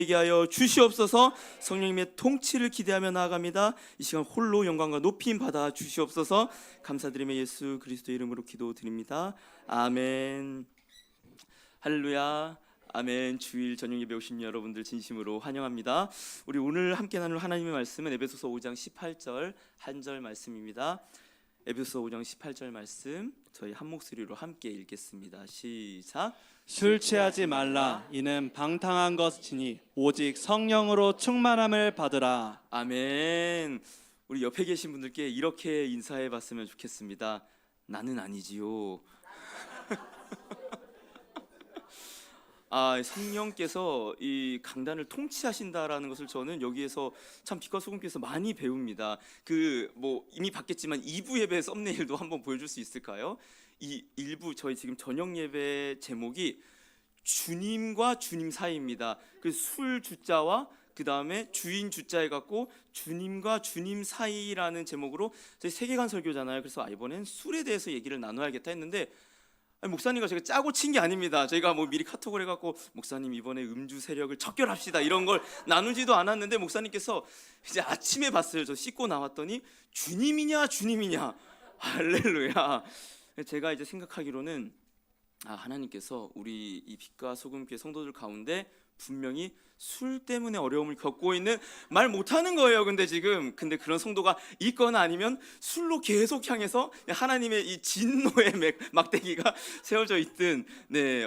되게 하여 주시옵소서. 성령님의 통치를 기대하며 나아갑니다. 이 시간 홀로 영광과 높임 받아 주시옵소서. 감사드리며 예수 그리스도의 이름으로 기도드립니다. 아멘. 할렐루야. 아멘. 주일 저녁 예배 오신 여러분들 진심으로 환영합니다. 우리 오늘 함께 나눌 하나님의 말씀은 에베소서 5장 18절 한 절 말씀입니다. 에베소서 5장 18절 말씀 저희 한 목소리로 함께 읽겠습니다. 시작. 술 취하지 말라. 이는 방탕한 것이니 오직 성령으로 충만함을 받으라. 아멘. 우리 옆에 계신 분들께 이렇게 인사해 봤으면 좋겠습니다. 나는 아니지요. 성령께서 이 강단을 통치하신다라는 것을 저는 여기에서 참 빛과 소금께서 많이 배웁니다. 이미 봤겠지만 2부 예배 썸네일도 한번 보여줄 수 있을까요? 이 1부 저희 지금 저녁 예배 제목이 주님과 주님 사이입니다. 그 술 주자와 그 다음에 주인 주자에 갖고 주님과 주님 사이라는 제목으로 저희 세계관 설교잖아요. 그래서 이번엔 술에 대해서 얘기를 나눠야겠다 했는데 목사님과 제가 짜고 친 게 아닙니다. 저희가 미리 카톡을 해갖고 목사님 이번에 음주 세력을 척결합시다 이런 걸 나누지도 않았는데 목사님께서 이제 아침에 봤어요. 저 씻고 나왔더니 주님이냐 주님이냐 할렐루야. 제가 이제 생각하기로는 하나님께서 우리 이 빛과 소금교회 성도들 가운데 분명히 술 때문에 어려움을 겪고 있는 말 못하는 거예요. 근데 그런 성도가 있거나 아니면 술로 계속 향해서 하나님의 이 진노의 막대기가 세워져 있든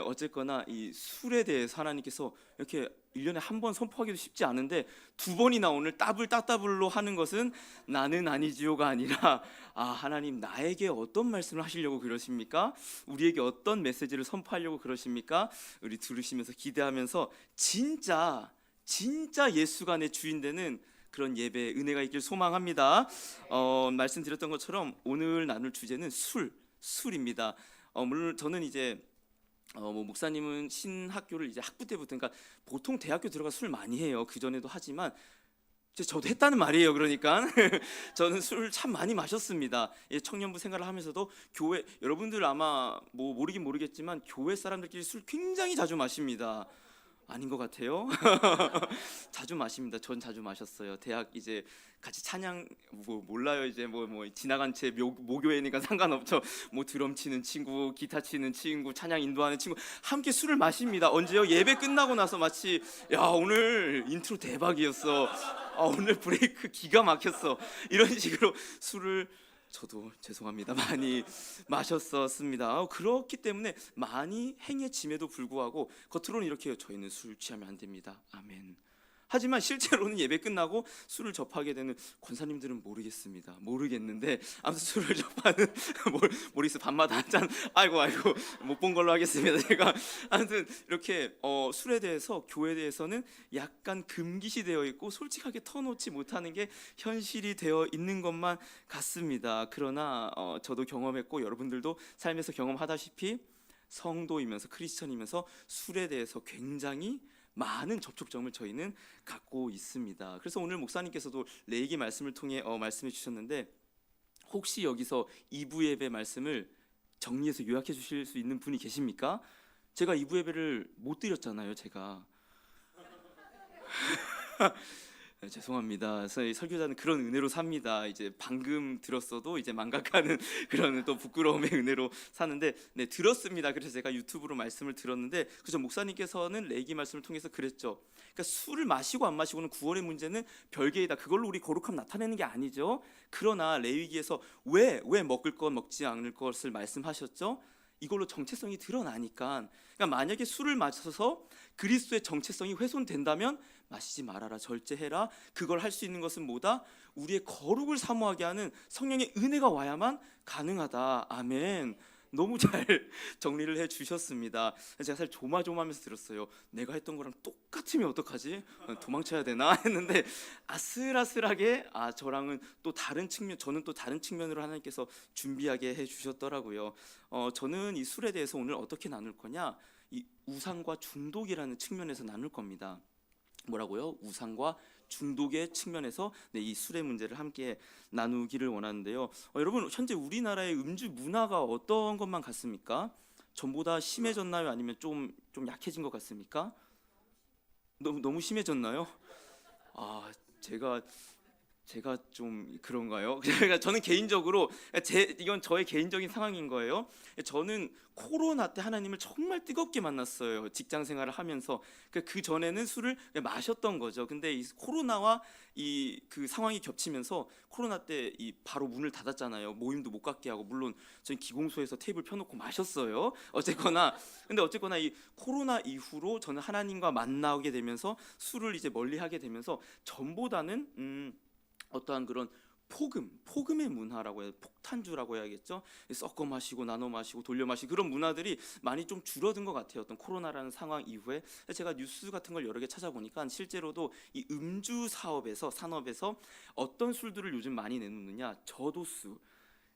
어쨌거나 이 술에 대해서 하나님께서 이렇게 1년에 한 번 선포하기도 쉽지 않은데 2번이나 오늘 따블로 하는 것은 나는 아니지요가 아니라 하나님 나에게 어떤 말씀을 하시려고 그러십니까? 우리에게 어떤 메시지를 선포하려고 그러십니까? 우리 들으시면서 기대하면서 진짜 예수가 내 주인 되는 그런 예배 은혜가 있길 소망합니다. 말씀드렸던 것처럼 오늘 나눌 주제는 술입니다. 물론 저는 이제 목사님은 신학교를 이제 학부 때부터, 그러니까 보통 대학교 들어가 술 많이 해요. 그 전에도 하지만 저도 했다는 말이에요. 그러니까 저는 술 참 많이 마셨습니다. 청년부 생활을 하면서도 교회, 여러분들 아마 모르긴 모르겠지만 교회 사람들끼리 술 굉장히 자주 마십니다. 아닌 것 같아요. 자주 마십니다. 전 자주 마셨어요. 대학 이제 같이 찬양 몰라요. 이제 지나간 채 모교회니까 상관없죠. 드럼 치는 친구, 기타 치는 친구, 찬양 인도하는 친구 함께 술을 마십니다. 언제요? 예배 끝나고 나서 마치 오늘 인트로 대박이었어. 오늘 브레이크 기가 막혔어. 이런 식으로 술을 저도 죄송합니다. 많이 마셨었습니다. 그렇기 때문에 많이 행해짐에도 불구하고 겉으로는 이렇게 저희는 술 취하면 안 됩니다. 아멘. 하지만 실제로는 예배 끝나고 술을 접하게 되는 권사님들은 모르겠는데 아무튼 술을 접하는 모르겠어요. 밤마다 한 잔 아이고 못 본 걸로 하겠습니다. 제가 아무튼 이렇게 술에 대해서 교회에 대해서는 약간 금기시 되어 있고 솔직하게 터놓지 못하는 게 현실이 되어 있는 것만 같습니다. 그러나 저도 경험했고 여러분들도 삶에서 경험하다시피 성도이면서 크리스천이면서 술에 대해서 굉장히 많은 접촉점을 저희는 갖고 있습니다. 그래서 오늘 목사님께서도 레이기 말씀을 통해 말씀해 주셨는데 혹시 여기서 2부 예배 말씀을 정리해서 요약해 주실 수 있는 분이 계십니까? 제가 2부 예배를 못 드렸잖아요. 제가 죄송합니다. 설교자는 그런 은혜로 삽니다. 이제 방금 들었어도 이제 망각하는 그런 또 부끄러움의 은혜로 사는데 들었습니다. 그래서 제가 유튜브로 말씀을 들었는데 그죠, 목사님께서는 레이기 말씀을 통해서 그랬죠. 그러니까 술을 마시고 안 마시고는 구원의 문제는 별개이다. 그걸로 우리 거룩함 나타내는 게 아니죠. 그러나 레위기에서 왜 먹을 것 먹지 않을 것을 말씀하셨죠? 이걸로 정체성이 드러나니까. 그러니까 만약에 술을 마셔서 그리스도의 정체성이 훼손된다면 마시지 말아라, 절제해라. 그걸 할 수 있는 것은 뭐다? 우리의 거룩을 사모하게 하는 성령의 은혜가 와야만 가능하다. 아멘. 너무 잘 정리를 해주셨습니다. 제가 사실 조마조마하면서 들었어요. 내가 했던 거랑 똑같으면 어떡하지? 도망쳐야 되나 했는데 아슬아슬하게 저랑은 또 다른 측면, 저는 또 다른 측면으로 하나님께서 준비하게 해주셨더라고요. 저는 이 술에 대해서 오늘 어떻게 나눌 거냐? 이 우상과 중독이라는 측면에서 나눌 겁니다. 뭐라고요? 우상과 중독의 측면에서 이 술의 문제를 함께 나누기를 원하는데요. 여러분, 현재 우리나라의 음주 문화가 어떤 것만 같습니까? 전보다 심해졌나요? 아니면 좀 약해진 것 같습니까? 너무 심해졌나요? 아, 제가 좀 그런가요? 그러니까 저는 개인적으로 이건 저의 개인적인 상황인 거예요. 저는 코로나 때 하나님을 정말 뜨겁게 만났어요. 직장 생활을 하면서 그 전에는 술을 마셨던 거죠. 근데 이 코로나와 이 그 상황이 겹치면서 코로나 때 이 바로 문을 닫았잖아요. 모임도 못 갖게 하고 물론 저희 기공소에서 테이블 펴놓고 마셨어요. 어쨌거나 이 코로나 이후로 저는 하나님과 만나게 되면서 술을 이제 멀리하게 되면서 전보다는 어떠한 그런 폭음의 문화라고 해야 폭탄주라고 해야겠죠. 섞어 마시고 나눠 마시고 돌려 마시고 그런 문화들이 많이 좀 줄어든 것 같아요. 어떤 코로나라는 상황 이후에 제가 뉴스 같은 걸 여러 개 찾아보니까 실제로도 이 음주 산업에서 어떤 술들을 요즘 많이 내놓느냐, 저도수.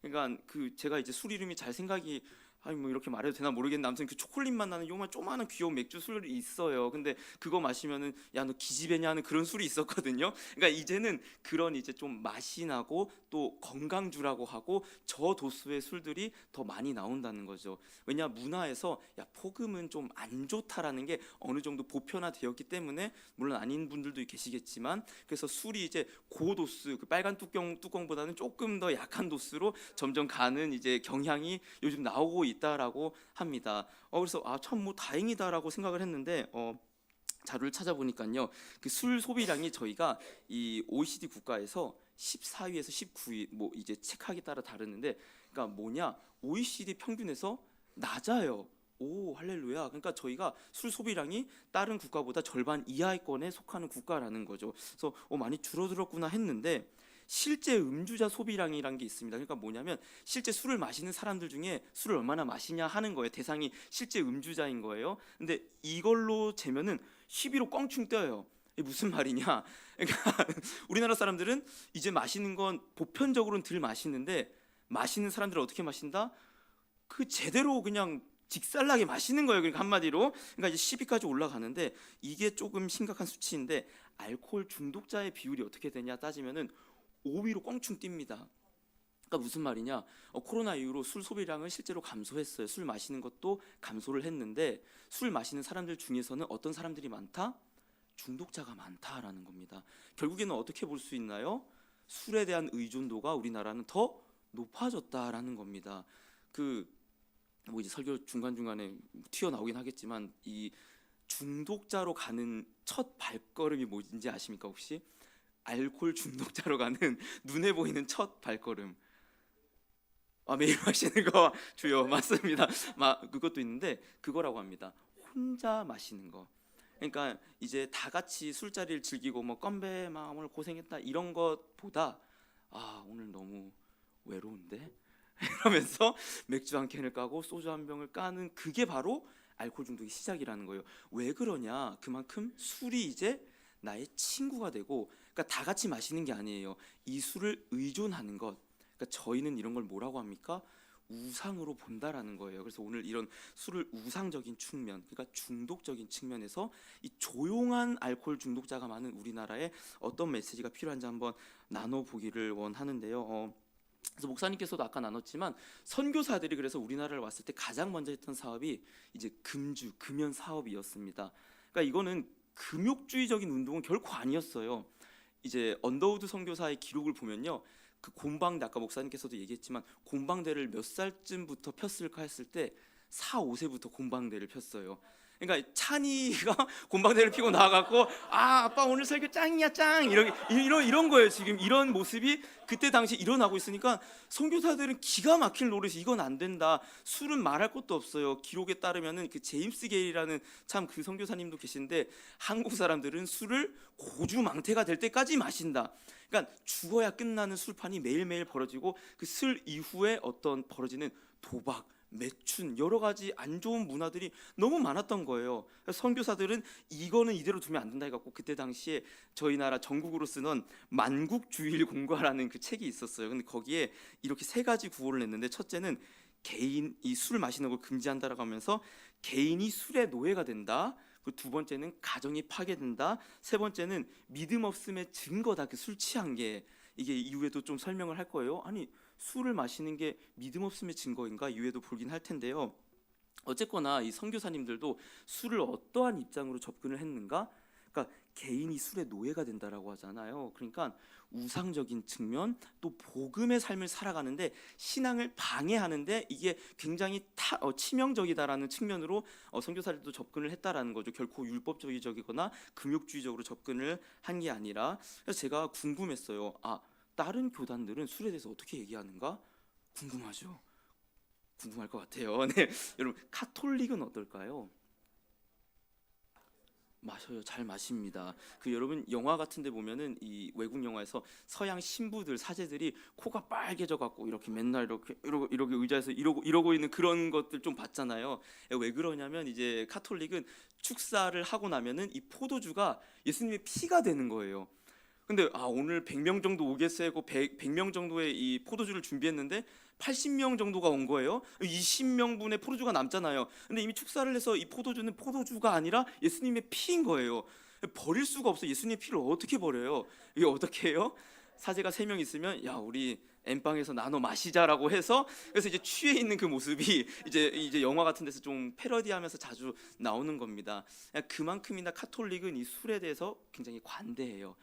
그러니까 그 제가 이제 술 이름이 잘 생각이 아니 뭐 이렇게 말해도 되나 모르겠는데 아무튼 그 초콜릿 맛 나는 요만 조그마한 귀여운 맥주 술이 있어요. 근데 그거 마시면은 야 너 기집애냐 하는 그런 술이 있었거든요. 그러니까 이제는 그런 이제 좀 맛이 나고 또 건강주라고 하고 저도수의 술들이 더 많이 나온다는 거죠. 왜냐 문화에서 야 폭음은 좀 안 좋다라는 게 어느 정도 보편화되었기 때문에 물론 아닌 분들도 계시겠지만 그래서 술이 이제 고도수 그 빨간 뚜껑보다는 조금 더 약한 도수로 점점 가는 이제 경향이 요즘 나오고 있다라고 합니다. 그래서 참 뭐 다행이다라고 생각을 했는데 자료를 찾아보니까요. 그 술 소비량이 저희가 이 OECD 국가에서 14위에서 19위 뭐 이제 책학에 따라 다르는데 그러니까 뭐냐? OECD 평균에서 낮아요. 오 할렐루야. 그러니까 저희가 술 소비량이 다른 국가보다 절반 이하권에 속하는 국가라는 거죠. 그래서 많이 줄어들었구나 했는데 실제 음주자 소비량이라는 게 있습니다. 그러니까 뭐냐면 실제 술을 마시는 사람들 중에 술을 얼마나 마시냐 하는 거예요. 대상이 실제 음주자인 거예요. 근데 이걸로 재면은 10위로 껑충 떠요. 이게 무슨 말이냐? 그러니까 우리나라 사람들은 이제 마시는 건 보편적으로는 덜 마시는데 마시는 사람들은 어떻게 마신다? 그 제대로 그냥 직살나게 마시는 거예요. 그러니까 한마디로 그러니까 이제 10위까지 올라가는데 이게 조금 심각한 수치인데 알코올 중독자의 비율이 어떻게 되냐 따지면은 5위로 껑충 뜁니다. 그러니까 무슨 말이냐? 코로나 이후로 술 소비량은 실제로 감소했어요. 술 마시는 것도 감소를 했는데 술 마시는 사람들 중에서는 어떤 사람들이 많다? 중독자가 많다라는 겁니다. 결국에는 어떻게 볼 수 있나요? 술에 대한 의존도가 우리나라는 더 높아졌다라는 겁니다. 뭐 이제 설교 중간중간에 튀어나오긴 하겠지만 이 중독자로 가는 첫 발걸음이 뭔지 아십니까 혹시? 알코올 중독자로 가는 눈에 보이는 첫 발걸음. 매일 마시는 거 주요 맞습니다. 그것도 있는데 그거라고 합니다. 혼자 마시는 거. 그러니까 이제 다 같이 술자리를 즐기고 뭐 건배 오늘 고생했다 이런 것보다 오늘 너무 외로운데 이러면서 맥주 한 캔을 까고 소주 한 병을 까는 그게 바로 알코올 중독의 시작이라는 거예요. 왜 그러냐? 그만큼 술이 이제 나의 친구가 되고 그러니까 다 같이 마시는 게 아니에요. 이 술을 의존하는 것. 그러니까 저희는 이런 걸 뭐라고 합니까? 우상으로 본다라는 거예요. 그래서 오늘 이런 술을 우상적인 측면, 그러니까 중독적인 측면에서 이 조용한 알코올 중독자가 많은 우리나라에 어떤 메시지가 필요한지 한번 나눠보기를 원하는데요. 그래서 목사님께서도 아까 나눴지만 선교사들이 그래서 우리나라를 왔을 때 가장 먼저 했던 사업이 이제 금연 사업이었습니다. 그러니까 이거는 금욕주의적인 운동은 결코 아니었어요. 이제 언더우드 선교사의 기록을 보면요, 그 곰방대 아까 목사님께서도 얘기했지만 곰방대를 몇 살쯤부터 폈을까 했을 때 4, 5세부터 곰방대를 폈어요. 그러니까 찬이가 곰방대를 피고 나와갖고 아빠 오늘 설교 짱이야 짱 이런 거예요. 지금 이런 모습이 그때 당시 일어나고 있으니까 선교사들은 기가 막힐 노릇이 이건 안 된다. 술은 말할 것도 없어요. 기록에 따르면은 그 제임스 게일이라는 참 그 선교사님도 계신데 한국 사람들은 술을 고주망태가 될 때까지 마신다. 그러니까 죽어야 끝나는 술판이 매일매일 벌어지고 그 술 이후에 어떤 벌어지는 도박 매춘 여러 가지 안 좋은 문화들이 너무 많았던 거예요. 선교사들은 이거는 이대로 두면 안 된다 해갖고 그때 당시에 저희 나라 전국으로 쓰는 만국주일 공과라는 그 책이 있었어요. 근데 거기에 이렇게 세 가지 구호를 냈는데 첫째는 개인이 술 마시는 걸 금지한다라고 하면서 개인이 술의 노예가 된다. 그 두 번째는 가정이 파괴된다. 세 번째는 믿음 없음의 증거다. 그 술 취한 게 이게 이후에도 좀 설명을 할 거예요. 아니 술을 마시는 게 믿음 없음의 증거인가 이후에도 보긴 할 텐데요. 어쨌거나 이 선교사님들도 술을 어떠한 입장으로 접근을 했는가? 그러니까 개인이 술의 노예가 된다라고 하잖아요. 그러니까 우상적인 측면 또 복음의 삶을 살아가는데 신앙을 방해하는데 이게 굉장히 치명적이다라는 측면으로 선교사들도 접근을 했다라는 거죠. 결코 율법주의적이거나 금욕주의적으로 접근을 한 게 아니라. 그래서 제가 궁금했어요. 다른 교단들은 술에 대해서 어떻게 얘기하는가? 궁금하죠. 궁금할 것 같아요. 네, 여러분 카톨릭은 어떨까요? 마셔요. 잘 마십니다. 여러분 영화 같은데 보면은 이 외국 영화에서 서양 신부들 사제들이 코가 빨개져 갖고 이렇게 맨날 이렇게 의자에서 이러고 있는 그런 것들 좀 봤잖아요. 왜 그러냐면 이제 카톨릭은 축사를 하고 나면은 이 포도주가 예수님의 피가 되는 거예요. 근데 오늘 100명 정도 오겠어요 하고 100명 정도의 이 포도주를 준비했는데 80명 정도가 온 거예요. 20명분의 포도주가 남잖아요. 근데 이미 축사를 해서 이 포도주는 포도주가 아니라 예수님의 피인 거예요. 버릴 수가 없어. 예수님의 피를 어떻게 버려요? 이게 어떻게 해요? 사제가 3명 있으면 야 우리 엠빵에서 나눠 마시자라고 해서 그래서 이제 취해 있는 그 모습이 이제 영화 같은 데서 좀 패러디하면서 자주 나오는 겁니다. 그만큼이나 카톨릭은 이 술에 대해서 굉장히 관대해요.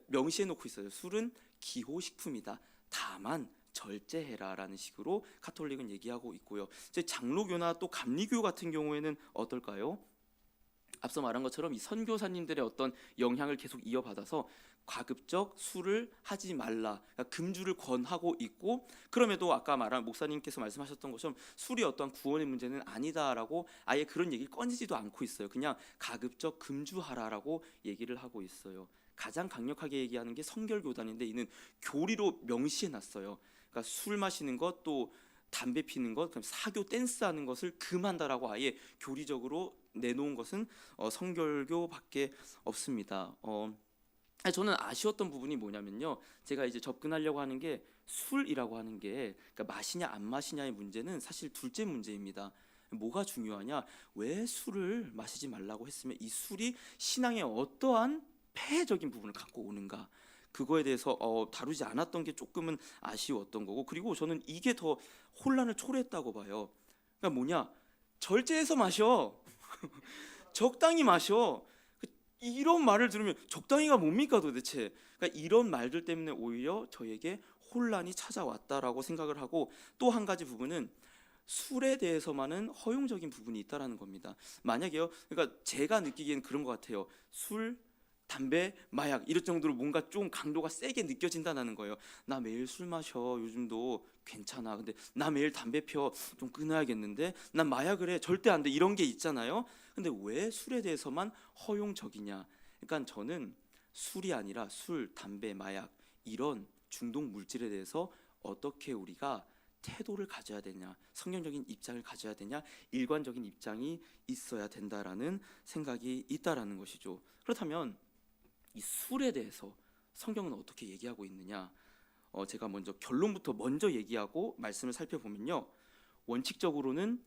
명시해 놓고 있어요. 술은 기호식품이다. 다만 절제해라라는 식으로 카톨릭은 얘기하고 있고요. 이제 장로교나 또 감리교 같은 경우에는 어떨까요? 앞서 말한 것처럼 이 선교사님들의 어떤 영향을 계속 이어받아서 가급적 술을 하지 말라, 그러니까 금주를 권하고 있고, 그럼에도 아까 말한 목사님께서 말씀하셨던 것처럼 술이 어떠한 구원의 문제는 아니다라고 아예 그런 얘기를 꺼내지도 않고 있어요. 그냥 가급적 금주하라라고 얘기를 하고 있어요. 가장 강력하게 얘기하는 게 성결교단인데 이는 교리로 명시해놨어요. 그러니까 술 마시는 것, 또 담배 피는 것, 사교 댄스하는 것을 금한다라고 아예 교리적으로 내놓은 것은 성결교밖에 없습니다. 저는 아쉬웠던 부분이 뭐냐면요, 제가 이제 접근하려고 하는 게 술이라고 하는 게 그러니까 마시냐 안 마시냐의 문제는 사실 둘째 문제입니다. 뭐가 중요하냐? 왜 술을 마시지 말라고 했으면 이 술이 신앙에 어떠한 폐해적인 부분을 갖고 오는가, 그거에 대해서 다루지 않았던 게 조금은 아쉬웠던 거고, 그리고 저는 이게 더 혼란을 초래했다고 봐요. 그러니까 뭐냐, 절제해서 마셔 적당히 마셔, 이런 말을 들으면 적당히가 뭡니까 도대체. 그러니까 이런 말들 때문에 오히려 저에게 혼란이 찾아왔다라고 생각을 하고, 또 한 가지 부분은 술에 대해서만은 허용적인 부분이 있다라는 겁니다. 만약에요, 그러니까 제가 느끼기엔 그런 것 같아요. 술, 담배, 마약 이럴 정도로 뭔가 좀 강도가 세게 느껴진다는 거예요. 나 매일 술 마셔, 요즘도 괜찮아. 근데 나 매일 담배 펴, 좀 끊어야겠는데. 난 마약을 해, 절대 안 돼. 이런 게 있잖아요. 근데 왜 술에 대해서만 허용적이냐? 그러니까 저는 술이 아니라 술, 담배, 마약 이런 중독 물질에 대해서 어떻게 우리가 태도를 가져야 되냐, 성경적인 입장을 가져야 되냐, 일관적인 입장이 있어야 된다라는 생각이 있다라는 것이죠. 그렇다면 이 술에 대해서 성경은 어떻게 얘기하고 있느냐? 제가 결론부터 먼저 얘기하고 말씀을 살펴보면요, 원칙적으로는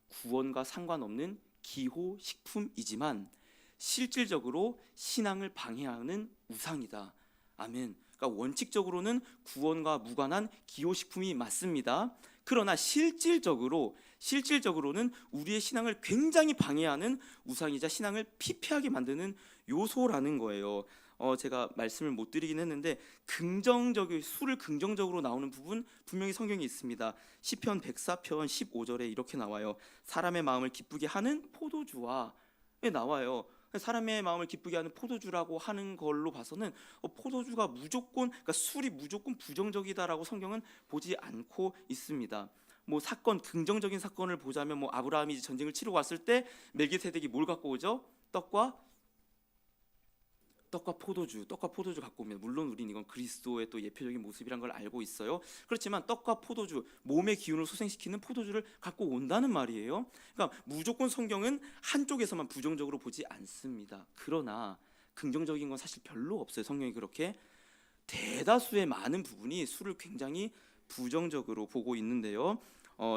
구원과 상관없는 기호 식품이지만 실질적으로 신앙을 방해하는 우상이다. 아멘. 그러니까 원칙적으로는 구원과 무관한 기호식품이 맞습니다. 그러나 실질적으로는 우리의 신앙을 굉장히 방해하는 우상이자 신앙을 피폐하게 만드는 요소라는 거예요. 제가 말씀을 못 드리긴 했는데 술을 긍정적으로 나오는 부분 분명히 성경에 있습니다. 시편 104편 15절에 이렇게 나와요. 사람의 마음을 기쁘게 하는 포도주와 나와요. 사람의 마음을 기쁘게 하는 포도주라고 하는 걸로 봐서는 포도주가 무조건, 그러니까 술이 무조건 부정적이다라고 성경은 보지 않고 있습니다. 긍정적인 사건을 보자면 아브라함이 전쟁을 치르고 왔을 때 멜기세덱이 뭘 갖고 오죠? 떡과 포도주 갖고 오면, 물론 우리는 이건 그리스도의 또 예표적인 모습이란 걸 알고 있어요. 그렇지만 떡과 포도주, 몸의 기운을 소생시키는 포도주를 갖고 온다는 말이에요. 그러니까 무조건 성경은 한쪽에서만 부정적으로 보지 않습니다. 그러나 긍정적인 건 사실 별로 없어요. 성경이 그렇게 대다수의 많은 부분이 술을 굉장히 부정적으로 보고 있는데요.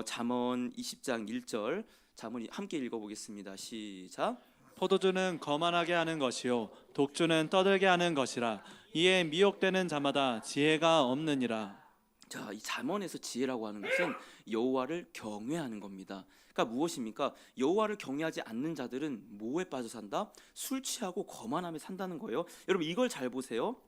잠언 20장 1절, 잠언 함께 읽어보겠습니다. 시작. 포도주는 거만하게 하는 것이요 독주는 떠들게 하는 것이라. 이에 미혹되는 자마다 지혜가 없느니라. 자, 이 잠언에서 지혜라고 하는 것은 여호와를 경외하는 겁니다. 그러니까 무엇입니까? 여호와를 경외하지 않는 자들은 뭐에 빠져 산다? 술 취하고 거만함에 산다는 거예요. 여러분 이걸 잘 보세요.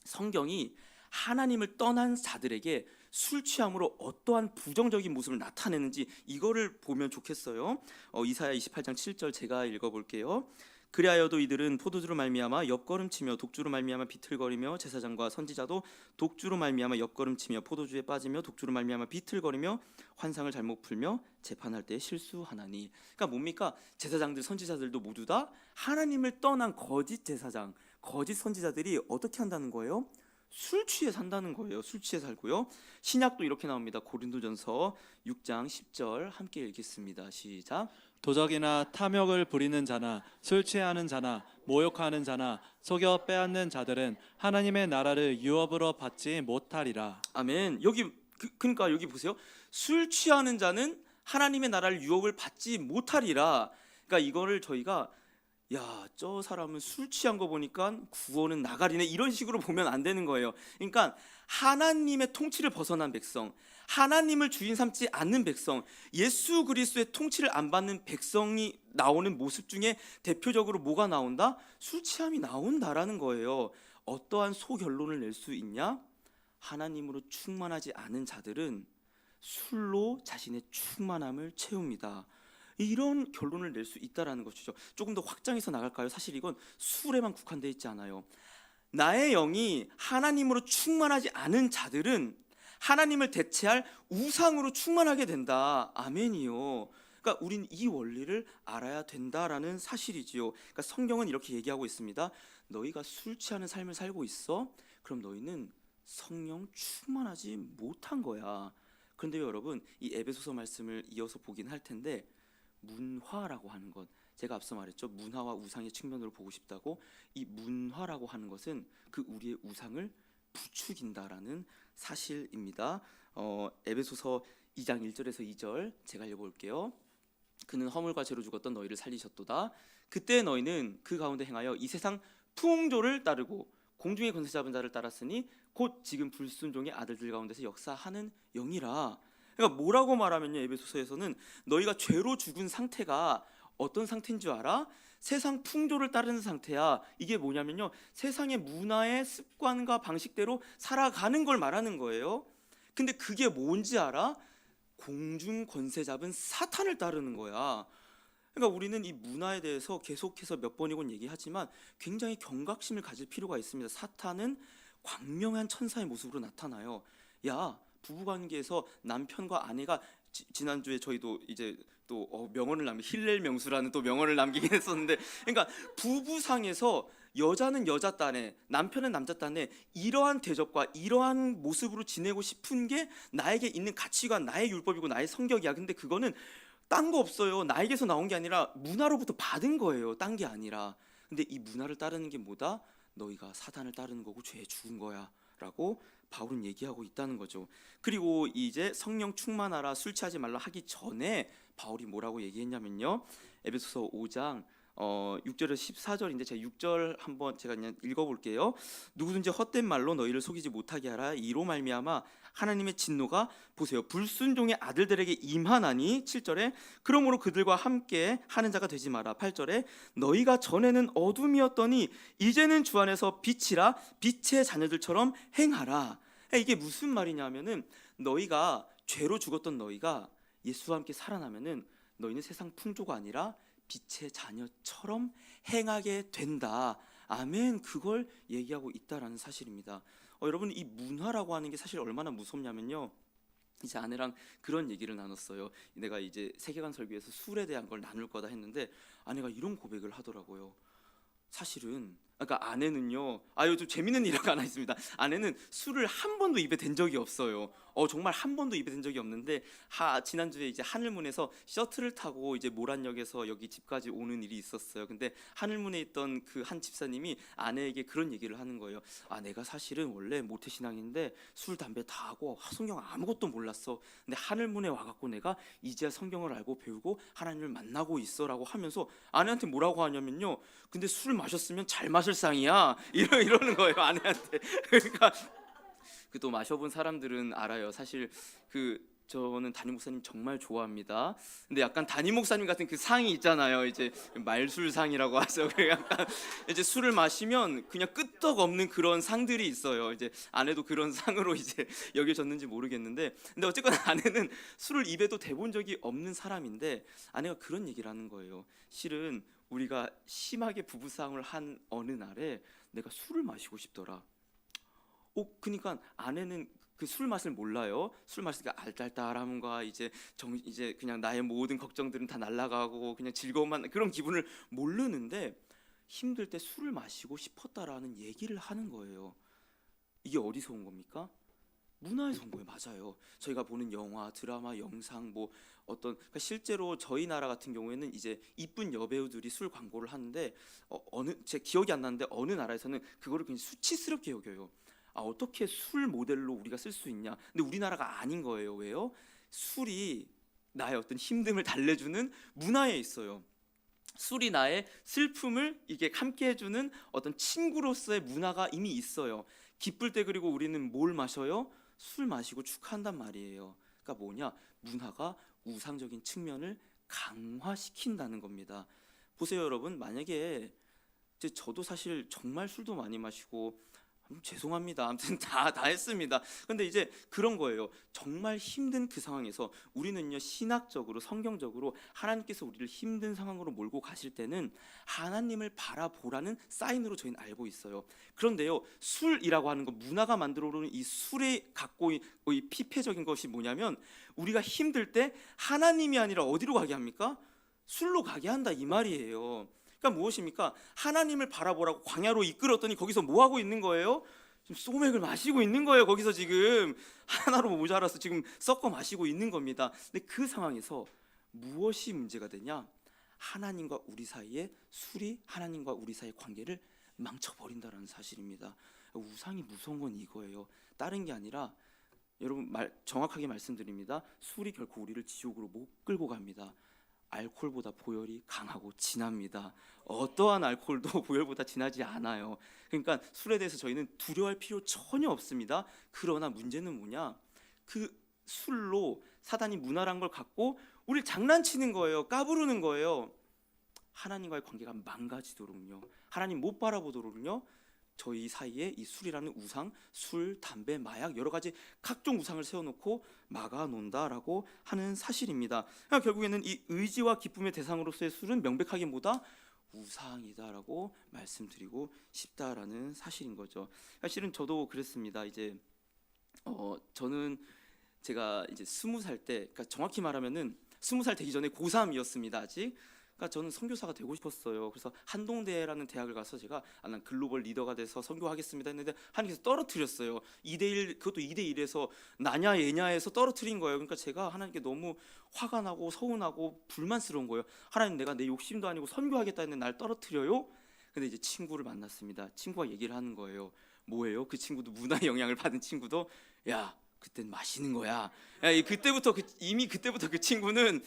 성경이 하나님을 떠난 자들에게 술 취함으로 어떠한 부정적인 모습을 나타내는지 이거를 보면 좋겠어요. 이사야 28장 7절 제가 읽어볼게요. 그리하여도 이들은 포도주로 말미암아 옆걸음치며 독주로 말미암아 비틀거리며 제사장과 선지자도 독주로 말미암아 옆걸음치며 포도주에 빠지며 독주로 말미암아 비틀거리며 환상을 잘못 풀며 재판할 때 실수하나니. 그러니까 뭡니까? 제사장들 선지자들도 모두 다 하나님을 떠난 거짓 제사장, 거짓 선지자들이 어떻게 한다는 거예요? 술 취해 산다는 거예요. 술 취해 살고요. 신약도 이렇게 나옵니다. 고린도전서 6장 10절 함께 읽겠습니다. 시작. 도적이나 탐욕을 부리는 자나 술 취하는 자나 모욕하는 자나 속여 빼앗는 자들은 하나님의 나라를 유업으로 받지 못하리라. 아멘. 여기 그러니까 여기 보세요. 술 취하는 자는 하나님의 나라를 유업을 받지 못하리라. 그러니까 이거를 저희가 야, 저 사람은 술 취한 거 보니까 구원은 나가리네 이런 식으로 보면 안 되는 거예요. 그러니까 하나님의 통치를 벗어난 백성, 하나님을 주인 삼지 않는 백성, 예수 그리스도의 통치를 안 받는 백성이 나오는 모습 중에 대표적으로 뭐가 나온다? 술 취함이 나온다라는 거예요. 어떠한 소결론을 낼 수 있냐? 하나님으로 충만하지 않은 자들은 술로 자신의 충만함을 채웁니다. 이런 결론을 낼 수 있다라는 것이죠. 조금 더 확장해서 나갈까요? 사실 이건 술에만 국한되어 있지 않아요. 나의 영이 하나님으로 충만하지 않은 자들은 하나님을 대체할 우상으로 충만하게 된다. 아멘이요. 그러니까 우린 이 원리를 알아야 된다라는 사실이지요. 그러니까 성경은 이렇게 얘기하고 있습니다. 너희가 술 취하는 삶을 살고 있어? 그럼 너희는 성령 충만하지 못한 거야. 그런데 여러분 이 에베소서 말씀을 이어서 보긴 할 텐데 문화라고 하는 것, 제가 앞서 말했죠. 문화와 우상의 측면으로 보고 싶다고. 이 문화라고 하는 것은 그 우리의 우상을 부추긴다라는 사실입니다. 에베소서 2장 1절에서 2절 제가 읽어볼게요. 그는 허물과 죄로 죽었던 너희를 살리셨도다. 그때 너희는 그 가운데 행하여 이 세상 풍조를 따르고 공중의 권세 잡은 자를 따랐으니 곧 지금 불순종의 아들들 가운데서 역사하는 영이라. 그러니까 뭐라고 말하면요, 에베소서에서는 너희가 죄로 죽은 상태가 어떤 상태인 줄 알아? 세상 풍조를 따르는 상태야. 이게 뭐냐면요, 세상의 문화의 습관과 방식대로 살아가는 걸 말하는 거예요. 근데 그게 뭔지 알아? 공중 권세 잡은 사탄을 따르는 거야. 그러니까 우리는 이 문화에 대해서 계속해서 몇 번이건 얘기하지만 굉장히 경각심을 가질 필요가 있습니다. 사탄은 광명한 천사의 모습으로 나타나요. 야, 부부관계에서 남편과 아내가 지난주에 저희도 이제 또 명언을 힐렐 명수라는 또 명언을 남기긴 했었는데, 그러니까 부부상에서 여자는 여자 딴에 남편은 남자 딴에 이러한 대접과 이러한 모습으로 지내고 싶은 게 나에게 있는 가치관, 나의 율법이고 나의 성격이야. 근데 그거는 딴 거 없어요. 나에게서 나온 게 아니라 문화로부터 받은 거예요. 딴 게 아니라. 근데 이 문화를 따르는 게 뭐다? 너희가 사단을 따르는 거고 죄에 죽은 거야 라고 바울은 얘기하고 있다는 거죠. 그리고 이제 성령 충만하라, 술 취하지 말라 하기 전에 바울이 뭐라고 얘기했냐면요, 에베소서 5장 6절에서 14절인데 제가 6절 한번 제가 그냥 읽어볼게요. 누구든지 헛된 말로 너희를 속이지 못하게 하라. 이로 말미암아 하나님의 진노가 보세요 불순종의 아들들에게 임하나니. 7절에 그러므로 그들과 함께 하는 자가 되지 마라. 8절에 너희가 전에는 어둠이었더니 이제는 주 안에서 빛이라. 빛의 자녀들처럼 행하라. 이게 무슨 말이냐면은 너희가 죄로 죽었던 너희가 예수와 함께 살아나면은 너희는 세상 풍조가 아니라 빛의 자녀처럼 행하게 된다. 아멘. 그걸 얘기하고 있다라는 사실입니다. 여러분 이 문화라고 하는 게 사실 얼마나 무섭냐면요, 이제 아내랑 그런 얘기를 나눴어요. 내가 이제 세계관 설교에서 술에 대한 걸 나눌 거다 했는데 아내가 이런 고백을 하더라고요. 사실은 그러니까 아내는요, 좀 재밌는 일화가 하나 있습니다. 아내는 술을 한 번도 입에 댄 적이 없어요. 정말 한 번도 입에 댄 적이 없는데 지난주에 이제 하늘문에서 셔틀을 타고 이제 모란역에서 여기 집까지 오는 일이 있었어요. 근데 하늘문에 있던 그 한 집사님이 아내에게 그런 얘기를 하는 거예요. 내가 사실은 원래 모태신앙인데 술 담배 다 하고 성경 아무것도 몰랐어. 근데 하늘문에 와갖고 내가 이제야 성경을 알고 배우고 하나님을 만나고 있어라고 하면서 아내한테 뭐라고 하냐면요, 근데 술 마셨으면 잘 마실 상이야 이러는 거예요, 아내한테. 그러니까 그 또 마셔본 사람들은 알아요. 사실 그 저는 담임 목사님 정말 좋아합니다. 근데 약간 담임 목사님 같은 그 상이 있잖아요. 이제 말술상이라고 하죠. 그 약간 이제 술을 마시면 그냥 끄떡 없는 그런 상들이 있어요. 이제 아내도 그런 상으로 이제 여겨졌는지 모르겠는데, 근데 어쨌거나 아내는 술을 입에도 대본 적이 없는 사람인데 아내가 그런 얘기를 하는 거예요. 실은 우리가 심하게 부부싸움을 한 어느 날에 내가 술을 마시고 싶더라. 그러니까 아내는 그 술 맛을 몰라요. 술 마시니까 알딸딸함과 이제 그냥 나의 모든 걱정들은 다 날아가고 그냥 즐거움만, 그런 기분을 모르는데 힘들 때 술을 마시고 싶었다라는 얘기를 하는 거예요. 이게 어디서 온 겁니까? 문화에서 온 거예요. 맞아요. 저희가 보는 영화, 드라마, 영상, 뭐 그러니까 실제로 저희 나라 같은 경우에는 이제 이쁜 여배우들이 술 광고를 하는데 제 기억이 안 나는데 어느 나라에서는 그거를 굉장히 수치스럽게 여겨요. 어떻게 술 모델로 우리가 쓸 수 있냐? 근데 우리나라가 아닌 거예요. 왜요? 술이 나의 어떤 힘듦을 달래주는 문화에 있어요. 술이 나의 슬픔을 이게 함께 해주는 어떤 친구로서의 문화가 이미 있어요. 기쁠 때 그리고 우리는 뭘 마셔요? 술 마시고 축하한단 말이에요. 그러니까 뭐냐? 문화가 우상적인 측면을 강화시킨다는 겁니다. 보세요, 여러분. 만약에 이제 저도 사실 정말 술도 많이 마시고 죄송합니다. 아무튼 다 했습니다. 근데 이제 그런 거예요. 정말 힘든 그 상황에서 우리는요, 신학적으로 성경적으로 하나님께서 우리를 힘든 상황으로 몰고 가실 때는 하나님을 바라보라는 사인으로 저희는 알고 있어요. 그런데요, 술이라고 하는 거, 문화가 만들어 오는 이 술에 갖고 이 피폐적인 것이 뭐냐면 우리가 힘들 때 하나님이 아니라 어디로 가게 합니까? 술로 가게 한다 이 말이에요. 그러니까 무엇입니까? 하나님을 바라보라고 광야로 이끌었더니 거기서 뭐 하고 있는 거예요? 지금 소맥을 마시고 있는 거예요. 거기서 지금 하나로 모자라서 지금 섞어 마시고 있는 겁니다. 근데 그 상황에서 무엇이 문제가 되냐? 하나님과 우리 사이에 술이 하나님과 우리 사이의 관계를 망쳐버린다는 사실입니다. 우상이 무서운 건 이거예요. 다른 게 아니라 여러분 정확하게 말씀드립니다. 술이 결코 우리를 지옥으로 못 끌고 갑니다. 알코올보다 보혈이 강하고 진합니다. 어떠한 알코올도 보혈보다 진하지 않아요. 그러니까 술에 대해서 저희는 두려워할 필요 전혀 없습니다. 그러나 문제는 뭐냐? 그 술로 사단이 문화란 걸 갖고 우리를 장난치는 거예요. 까부르는 거예요. 하나님과의 관계가 망가지도록요, 하나님 못 바라보도록요, 저희 사이에 이 술이라는 우상, 술, 담배, 마약, 여러 가지 각종 우상을 세워놓고 막아놓는다라고 하는 사실입니다. 그러니까 결국에는 이 의지와 기쁨의 대상으로서의 술은 명백하게 뭐다? 우상이다라고 말씀드리고 싶다라는 사실인 거죠. 사실은 저도 그랬습니다. 이제 저는 제가 이제 20살 때, 그러니까 정확히 말하면은 20살 되기 전에 고3이었습니다. 아직. 그러니까 저는 선교사가 되고 싶었어요. 그래서 한동대라는 대학을 가서 제가 난 글로벌 리더가 돼서 선교하겠습니다 했는데 하나님께서 떨어뜨렸어요. 2대1, 그것도 2대1에서 나냐 얘냐에서 떨어뜨린 거예요. 그러니까 제가 하나님께 너무 화가 나고 서운하고 불만스러운 거예요. 하나님, 내가 내 욕심도 아니고 선교하겠다 했는데 날 떨어뜨려요? 근데 이제 친구를 만났습니다. 친구가 얘기를 하는 거예요. 뭐예요? 그 친구도 문화 영향을 받은 친구도, 야, 그땐 마시는 거야. 그때부터 이미 그때부터 그 친구는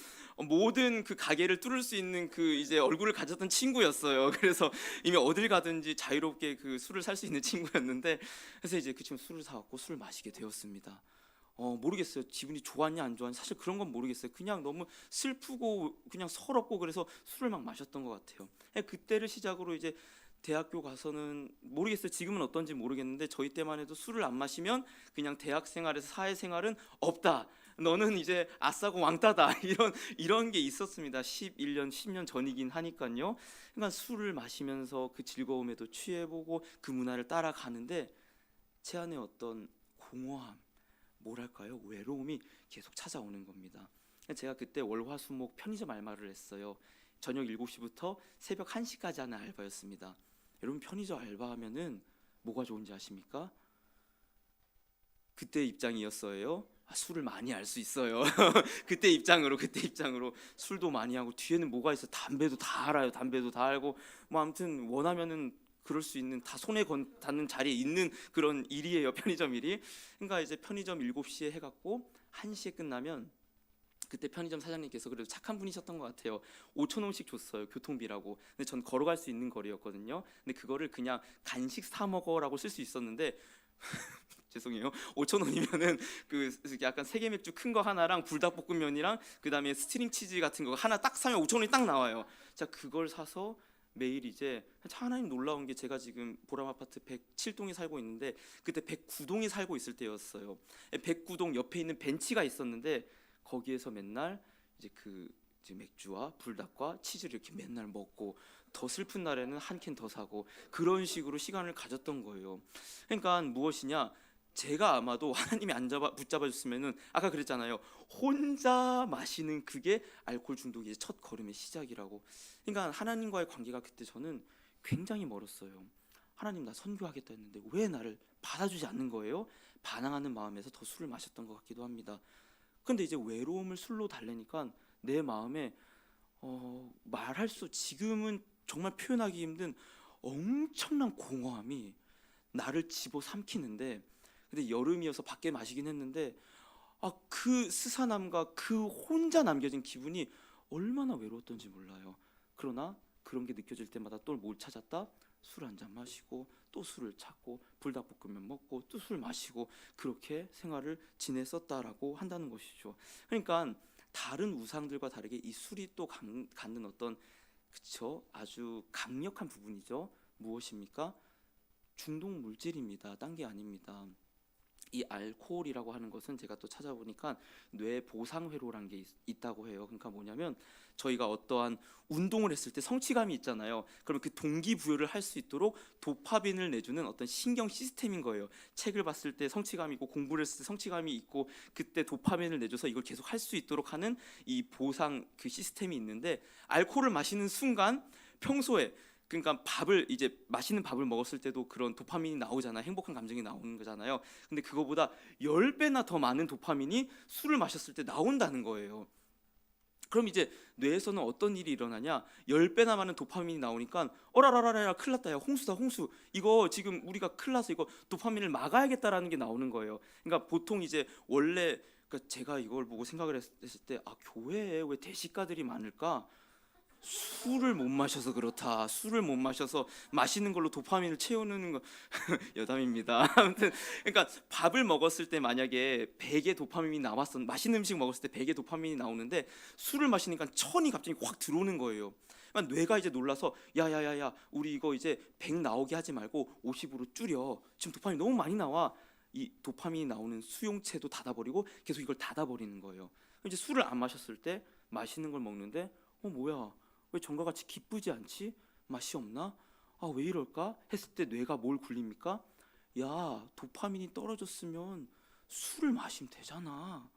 모든 그 가게를 뚫을 수 있는 그 이제 얼굴을 가졌던 친구였어요. 그래서 이미 어딜 가든지 자유롭게 그 술을 살 수 있는 친구였는데, 그래서 이제 그 친구 술을 사갖고 술을 마시게 되었습니다. 모르겠어요. 기분이 좋았냐 안 좋았냐, 사실 그런 건 모르겠어요. 그냥 너무 슬프고 그냥 서럽고 그래서 술을 막 마셨던 것 같아요. 그때를 시작으로 이제 대학교 가서는 모르겠어요. 지금은 어떤지 모르겠는데 저희 때만 해도 술을 안 마시면 그냥 대학 생활에서 사회 생활은 없다. 너는 이제 아싸고 왕따다. 이런 게 있었습니다. 11년, 10년 전이긴 하니까요. 그러니까 술을 마시면서 그 즐거움에도 취해보고 그 문화를 따라가는데 제 안에 어떤 공허함, 뭐랄까요? 외로움이 계속 찾아오는 겁니다. 제가 그때 월화수목 편의점 알바를 했어요. 저녁 7시부터 새벽 1시까지 하는 알바였습니다. 여러분, 편의점 알바하면은 뭐가 좋은지 아십니까? 그때 입장이었어요. 술을 많이 알 수 있어요. 그때 입장으로 술도 많이 하고, 뒤에는 뭐가 있어? 담배도 다 알아요. 담배도 다 알고, 뭐 아무튼 원하면은 그럴 수 있는, 다 손에 닿는 자리에 있는 그런 일이에요. 편의점 일이. 그러니까 이제 편의점 7시에 해갖고 1시에 끝나면, 그때 편의점 사장님께서 그래도 착한 분이셨던 것 같아요. 5,000원씩 줬어요, 교통비라고. 근데 전 걸어갈 수 있는 거리였거든요. 근데 그거를 그냥 간식 사 먹어라고 쓸 수 있었는데 죄송해요. 5천 원이면은 그 약간 세계 맥주 큰 거 하나랑 불닭볶음면이랑 그다음에 스트링 치즈 같은 거 하나 딱 사면 5천 원이 딱 나와요. 자, 그걸 사서 매일 이제 참 하나님 놀라운 게 제가 지금 보람 아파트 107동에 살고 있는데 그때 109동에 살고 있을 때였어요. 109동 옆에 있는 벤치가 있었는데 거기에서 맨날 이제 맥주와 불닭과 치즈를 이렇게 맨날 먹고 더 슬픈 날에는 한 캔 더 사고 그런 식으로 시간을 가졌던 거예요. 그러니까 무엇이냐? 제가 아마도 하나님이 안 붙잡아 줬으면은 아까 그랬잖아요. 혼자 마시는 그게 알코올 중독의 첫 걸음의 시작이라고. 그러니까 하나님과의 관계가 그때 저는 굉장히 멀었어요. 하나님, 나 선교하겠다 했는데 왜 나를 받아주지 않는 거예요? 반항하는 마음에서 더 술을 마셨던 것 같기도 합니다. 근데 이제 외로움을 술로 달래니까 내 마음에 말할 수, 지금은 정말 표현하기 힘든 엄청난 공허함이 나를 집어삼키는데, 근데 여름이어서 밖에 마시긴 했는데 그 스산함과 그 혼자 남겨진 기분이 얼마나 외로웠던지 몰라요. 그러나 그런 게 느껴질 때마다 또 뭘 찾았다? 술 한 잔 마시고 또 술을 찾고 불닭볶음면 먹고 또 술 마시고 그렇게 생활을 지냈었다라고 한다는 것이죠. 그러니까 다른 우상들과 다르게 이 술이 또 갖는 어떤, 그쵸, 아주 강력한 부분이죠. 무엇입니까? 중독 물질입니다. 딴 게 아닙니다. 이 알코올이라고 하는 것은 제가 또 찾아보니까 뇌 보상회로라는 게 있다고 해요. 그러니까 뭐냐면 저희가 어떠한 운동을 했을 때 성취감이 있잖아요. 그러면 그 동기부여를 할 수 있도록 도파민을 내주는 어떤 신경 시스템인 거예요. 책을 봤을 때 성취감이 있고 공부를 했을 때 성취감이 있고 그때 도파민을 내줘서 이걸 계속 할 수 있도록 하는 이 보상 그 시스템이 있는데, 알코올을 마시는 순간 평소에, 그러니까 이제 맛있는 밥을 먹었을 때도 그런 도파민이 나오잖아요. 행복한 감정이 나오는 거잖아요. 근데 그거보다 10배나 더 많은 도파민이 술을 마셨을 때 나온다는 거예요. 그럼 이제 뇌에서는 어떤 일이 일어나냐? 10배나 많은 도파민이 나오니까 어라라라라, 큰일 났다, 야, 홍수다, 홍수. 이거 지금 우리가 큰일 나서 이거 도파민을 막아야겠다라는 게 나오는 거예요. 그러니까 보통 이제 원래, 그러니까 제가 이걸 보고 생각을 했을 때 교회에 왜 대식가들이 많을까? 술을 못 마셔서 그렇다. 술을 못 마셔서 마시는 걸로 도파민을 채우는 거 여담입니다. 아무튼 그러니까 밥을 먹었을 때 만약에 100의 도파민이 나왔어, 맛있는 음식 먹었을 때 100의 도파민이 나오는데 술을 마시니까 1000이 갑자기 확 들어오는 거예요. 그러니까 뇌가 이제 놀라서 야야야야, 우리 이거 이제 100 나오게 하지 말고 50으로 줄여. 지금 도파민이 너무 많이 나와. 이 도파민이 나오는 수용체도 닫아버리고 계속 이걸 닫아버리는 거예요. 이제 술을 안 마셨을 때 맛있는 걸 먹는데 뭐야, 왜 전과 같이 기쁘지 않지? 맛이 없나? 왜 이럴까? 했을 때 뇌가 뭘 굴립니까? 야, 도파민이 떨어졌으면 술을 마시면 되잖아.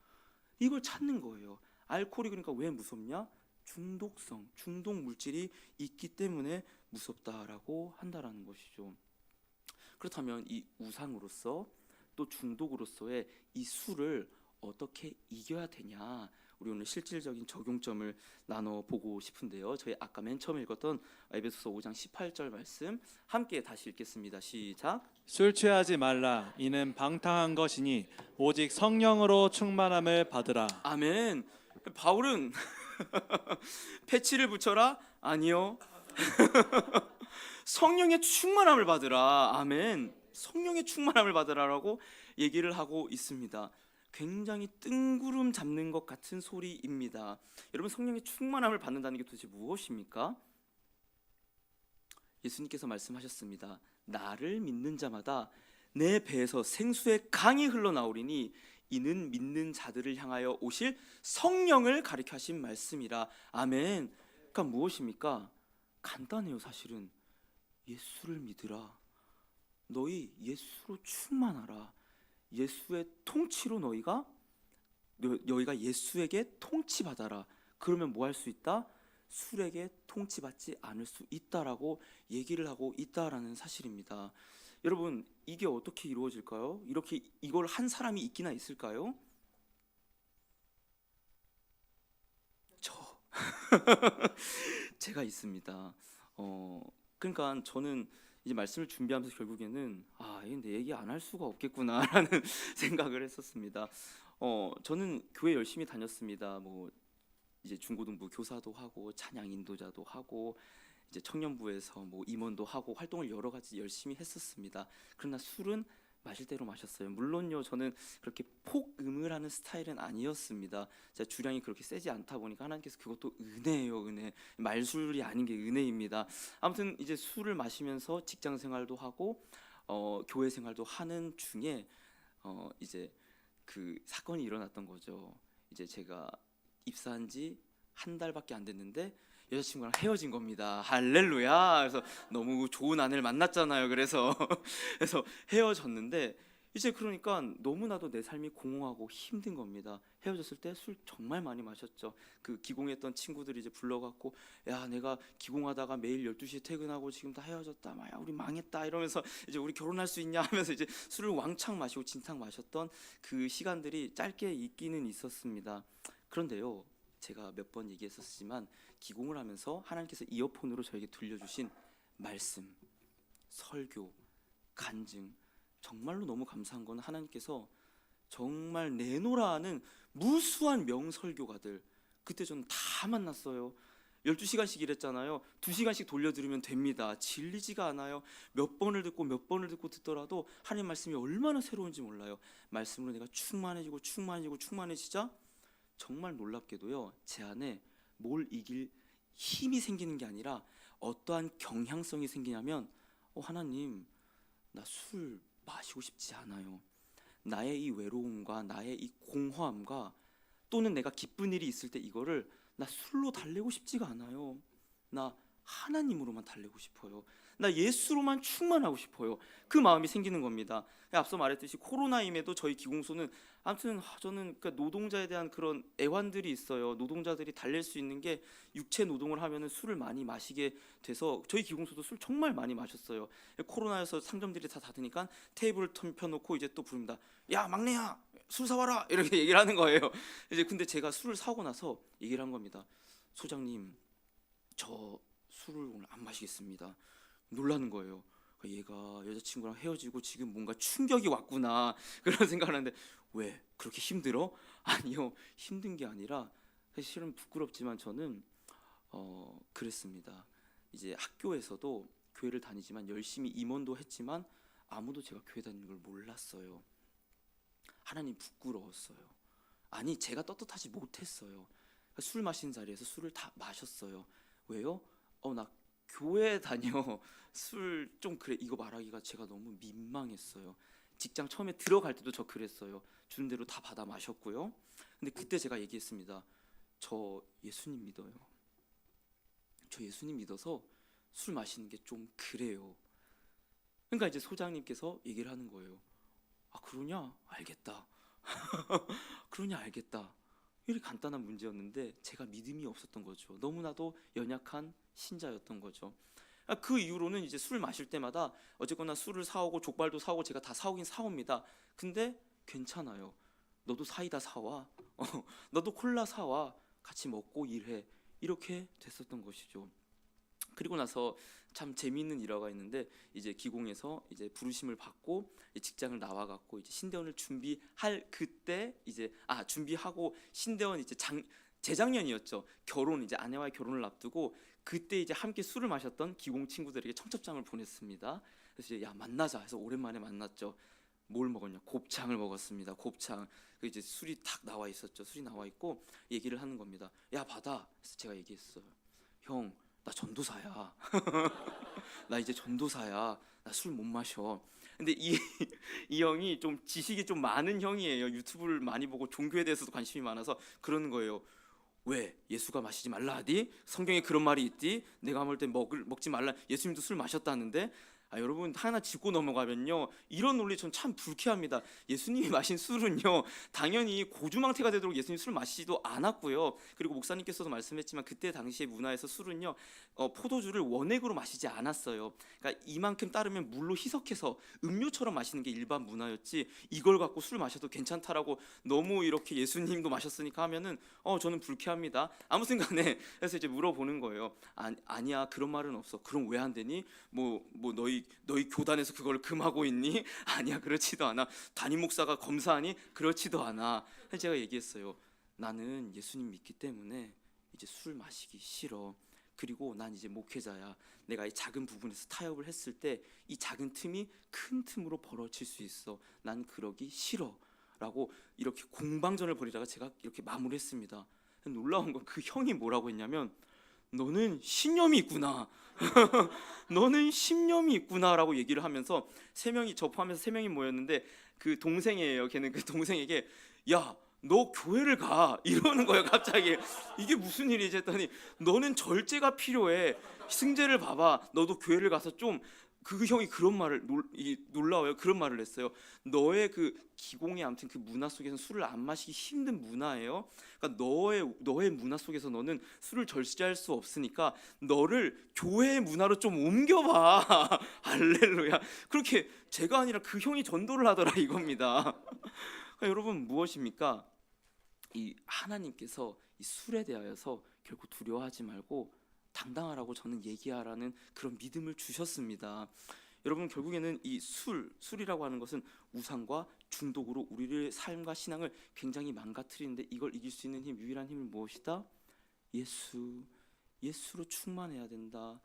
이걸 찾는 거예요. 알코올이 그러니까 왜 무섭냐? 중독성, 중독 물질이 있기 때문에 무섭다라고 한다라는 것이죠. 그렇다면 이 우상으로서 또 중독으로서의 이 술을 어떻게 이겨야 되냐? 우리 오늘 실질적인 적용점을 나눠보고 싶은데요. 저희 아까 맨 처음 읽었던 에베소서 5장 18절 말씀 함께 다시 읽겠습니다. 시작. 술 취하지 말라. 이는 방탕한 것이니 오직 성령으로 충만함을 받으라. 아멘. 바울은 패치를 붙여라? 아니요. 성령의 충만함을 받으라. 아멘. 성령의 충만함을 받으라라고 얘기를 하고 있습니다. 굉장히 뜬구름 잡는 것 같은 소리입니다. 여러분, 성령의 충만함을 받는다는 게 도대체 무엇입니까? 예수님께서 말씀하셨습니다. 나를 믿는 자마다 내 배에서 생수의 강이 흘러나오리니 이는 믿는 자들을 향하여 오실 성령을 가리켜 하신 말씀이라. 아멘. 그러니까 무엇입니까? 간단해요. 사실은 예수를 믿으라. 너희 예수로 충만하라. 예수의 통치로 너희가 예수에게 통치받아라. 그러면 뭐 할 수 있다? 술에게 통치받지 않을 수 있다라고 얘기를 하고 있다라는 사실입니다. 여러분, 이게 어떻게 이루어질까요? 이렇게 이걸 한 사람이 있기나 있을까요? 제가 있습니다. 그러니까 저는 이제 말씀을 준비하면서 결국에는 이건 내 얘기 안 할 수가 없겠구나라는 생각을 했었습니다. 저는 교회 열심히 다녔습니다. 뭐 이제 중고등부 교사도 하고 찬양 인도자도 하고 이제 청년부에서 뭐 임원도 하고 활동을 여러 가지 열심히 했었습니다. 그러나 술은 마실 대로 마셨어요. 물론요, 저는 그렇게 폭음을 하는 스타일은 아니었습니다. 제가 주량이 그렇게 세지 않다 보니까 하나님께서 그것도 은혜예요, 은혜. 말술이 아닌 게 은혜입니다. 아무튼 이제 술을 마시면서 직장 생활도 하고 교회 생활도 하는 중에 이제 그 사건이 일어났던 거죠. 이제 제가 입사한 지 한 달밖에 안 됐는데 여자친구랑 헤어진 겁니다. 할렐루야. 그래서 너무 좋은 아내를 만났잖아요. 그래서 그래서 헤어졌는데 이제 그러니까 너무나도 내 삶이 공허하고 힘든 겁니다. 헤어졌을 때 술 정말 많이 마셨죠. 그 기공했던 친구들이 이제 불러갖고, 야, 내가 기공하다가 매일 12시에 퇴근하고 지금 다 헤어졌다, 마야 우리 망했다 이러면서 이제 우리 결혼할 수 있냐 하면서 이제 술을 왕창 마시고 진탕 마셨던 그 시간들이 짧게 있기는 있었습니다. 그런데요, 제가 몇 번 얘기했었지만 기공을 하면서 하나님께서 이어폰으로 저에게 들려주신 말씀, 설교, 간증, 정말로 너무 감사한 건 하나님께서 정말 내노라 하는 무수한 명설교가들, 그때 저는 다 만났어요. 12시간씩 일했잖아요. 2시간씩 돌려들으면 됩니다. 질리지가 않아요. 몇 번을 듣고 몇 번을 듣고 듣더라도 하나님 말씀이 얼마나 새로운지 몰라요. 말씀으로 내가 충만해지고 충만해지고 충만해지자 정말 놀랍게도요, 제 안에 뭘 이길 힘이 생기는 게 아니라 어떠한 경향성이 생기냐면, 하나님, 나 술 마시고 싶지 않아요. 나의 이 외로움과 나의 이 공허함과 또는 내가 기쁜 일이 있을 때 이거를 나 술로 달래고 싶지가 않아요. 나 하나님으로만 달래고 싶어요. 나 예수로만 충만하고 싶어요. 그 마음이 생기는 겁니다. 앞서 말했듯이 코로나임에도 저희 기공소는 아무튼 저는 그러니까 노동자에 대한 그런 애환들이 있어요. 노동자들이 달랠 수 있는 게 육체 노동을 하면은 술을 많이 마시게 돼서 저희 기공소도 술 정말 많이 마셨어요. 코로나여서 상점들이 다 닫으니까 테이블을 펴놓고 이제 또 부릅니다. 야, 막내야, 술 사와라, 이렇게 얘기를 하는 거예요. 이제 근데 제가 술을 사고 나서 얘기를 한 겁니다. 소장님, 저 술을 오늘 안 마시겠습니다. 놀라는 거예요. 얘가 여자친구랑 헤어지고 지금 뭔가 충격이 왔구나 그런 생각을 하는데, 왜 그렇게 힘들어? 아니요, 힘든 게 아니라 사실은 부끄럽지만 저는 그랬습니다. 이제 학교에서도 교회를 다니지만 열심히 임원도 했지만 아무도 제가 교회 다니는 걸 몰랐어요. 하나님 부끄러웠어요. 아니, 제가 떳떳하지 못했어요. 술 마시는 자리에서 술을 다 마셨어요. 왜요? 나 교회 다녀. 술 좀 그래. 이거 말하기가 제가 너무 민망했어요. 직장 처음에 들어갈 때도 저 그랬어요. 주는 대로 다 받아 마셨고요. 근데 그때 제가 얘기했습니다. 저 예수님 믿어요. 저 예수님 믿어서 술 마시는 게 좀 그래요. 그러니까 이제 소장님께서 얘기를 하는 거예요. 아, 그러냐? 알겠다. 그러냐? 알겠다. 이렇게 간단한 문제였는데 제가 믿음이 없었던 거죠. 너무나도 연약한 신자였던 거죠. 그 이후로는 이제 술 마실 때마다 어쨌거나 술을 사오고 족발도 사오고 제가 다 사오긴 사옵니다. 근데 괜찮아요. 너도 사이다 사와. 너도 콜라 사와. 같이 먹고 일해. 이렇게 됐었던 것이죠. 그리고 나서 참 재미있는 일화가 있는데, 이제 기공에서 이제 부르심을 받고 직장을 나와 갖고 이제 신대원을 준비할 그때 이제 준비하고 신대원 이제 재작년이었죠. 결혼, 이제 아내와의 결혼을 앞두고 그때 이제 함께 술을 마셨던 기공 친구들에게 청첩장을 보냈습니다. 그래서 이제 야, 만나자 해서 오랜만에 만났죠. 뭘 먹었냐? 곱창을 먹었습니다. 곱창. 그 이제 술이 탁 나와 있었죠. 술이 나와 있고 얘기를 하는 겁니다. 야, 받아. 그래서 제가 얘기했어요. 형, 나 전도사야. 나 이제 전도사야. 나 술 못 마셔. 근데 이 형이 좀 지식이 좀 많은 형이에요. 유튜브를 많이 보고 종교에 대해서도 관심이 많아서 그러는 거예요. 왜? 예수가 마시지 말라 하디? 성경에 그런 말이 있디? 내가 먹을 때 먹지 말라. 예수님도 술 마셨다는데? 여러분, 하나 짚고 넘어가면요, 이런 논리 전 참 불쾌합니다. 예수님이 마신 술은요, 당연히 고주망태가 되도록 예수님 술 마시지도 않았고요. 그리고 목사님께서도 말씀했지만 그때 당시의 문화에서 술은요, 포도주를 원액으로 마시지 않았어요. 그러니까 이만큼 따르면 물로 희석해서 음료처럼 마시는 게 일반 문화였지, 이걸 갖고 술 마셔도 괜찮다라고 너무 이렇게 예수님도 마셨으니까 하면은 저는 불쾌합니다. 아무튼 간에 그래서 이제 물어보는 거예요. 아니야, 그런 말은 없어. 그럼 왜 안 되니? 뭐 너희 교단에서 그걸 금하고 있니? 아니야, 그렇지도 않아. 담임 목사가 검사하니? 그렇지도 않아. 제가 얘기했어요. 나는 예수님 믿기 때문에 이제 술 마시기 싫어. 그리고 난 이제 목회자야. 내가 이 작은 부분에서 타협을 했을 때 이 작은 틈이 큰 틈으로 벌어질 수 있어. 난 그러기 싫어 라고 이렇게 공방전을 벌이다가 제가 이렇게 마무리했습니다. 놀라운 건 그 형이 뭐라고 했냐면, 너는 신념이 있구나. 너는 신념이 있구나라고 얘기를 하면서 세 명이, 저 포함해서 세 명이 모였는데 그 동생이에요. 걔는 그 동생에게 야, 너 교회를 가 이러는 거예요. 갑자기 이게 무슨 일이지 했더니, 너는 절제가 필요해. 승재를 봐봐. 너도 교회를 가서 좀, 그 형이 그런 말을 놀라워요. 그런 말을 했어요. 너의 그 기공의 아무튼 그 문화 속에서는 술을 안 마시기 힘든 문화예요. 그러니까 너의 문화 속에서 너는 술을 절제할 수 없으니까 너를 교회의 문화로 좀 옮겨봐. 할렐루야. 그렇게 제가 아니라 그 형이 전도를 하더라 이겁니다. 그러니까 여러분 무엇입니까? 이 하나님께서 이 술에 대하여서 결국 두려워하지 말고 당당하라고 저는 얘기하라는 그런 믿음을 주셨습니다. 여러분 결국에는 이 술이라고 하는 것은 우상과 중독으로 우리의 삶과 신앙을 굉장히 망가뜨리는데, 이걸 이길 수 있는 힘, 유일한 힘은 무엇이다? 예수로 충만해야 된다.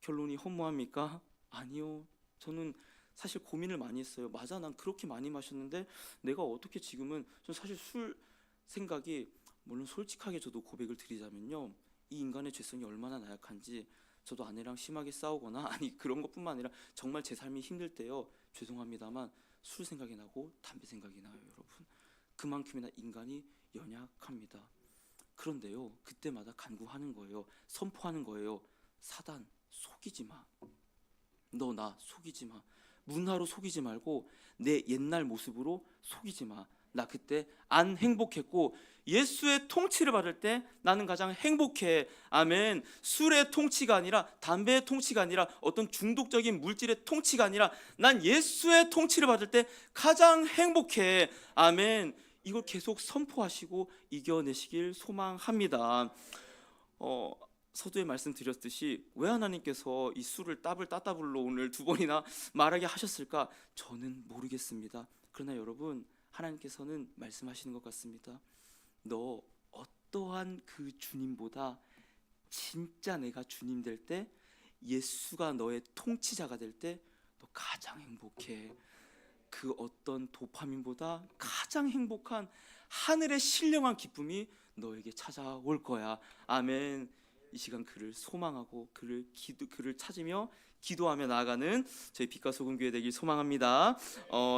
결론이 허무합니까? 아니요. 저는 사실 고민을 많이 했어요. 맞아, 난 그렇게 많이 마셨는데 내가 어떻게 지금은, 전 사실 술 생각이, 물론 솔직하게 저도 고백을 드리자면요, 이 인간의 죄성이 얼마나 나약한지, 저도 아내랑 심하게 싸우거나 아니 그런 것뿐만 아니라 정말 제 삶이 힘들 때요, 죄송합니다만 술 생각이 나고 담배 생각이 나요. 여러분 그만큼이나 인간이 연약합니다. 그런데요, 그때마다 간구하는 거예요. 선포하는 거예요. 사단 속이지 마. 너 나 속이지 마. 문화로 속이지 말고 내 옛날 모습으로 속이지 마. 나 그때 안 행복했고 예수의 통치를 받을 때 나는 가장 행복해. 아멘. 술의 통치가 아니라, 담배의 통치가 아니라, 어떤 중독적인 물질의 통치가 아니라 난 예수의 통치를 받을 때 가장 행복해. 아멘. 이걸 계속 선포하시고 이겨내시길 소망합니다. 서두에 말씀드렸듯이 왜 하나님께서 이 술을 따블로 오늘 두 번이나 말하게 하셨을까? 저는 모르겠습니다. 그러나 여러분, 하나님께서는 말씀하시는 것 같습니다. 너 어떠한 그 주님보다 진짜 내가 주님 될 때, 예수가 너의 통치자가 될 때 너 가장 행복해. 그 어떤 도파민보다 가장 행복한 하늘의 신령한 기쁨이 너에게 찾아올 거야. 아멘. 이 시간 그를 소망하고 그를 찾으며 기도하며 나아가는 저희 빛과 소금 교회 되길 소망합니다.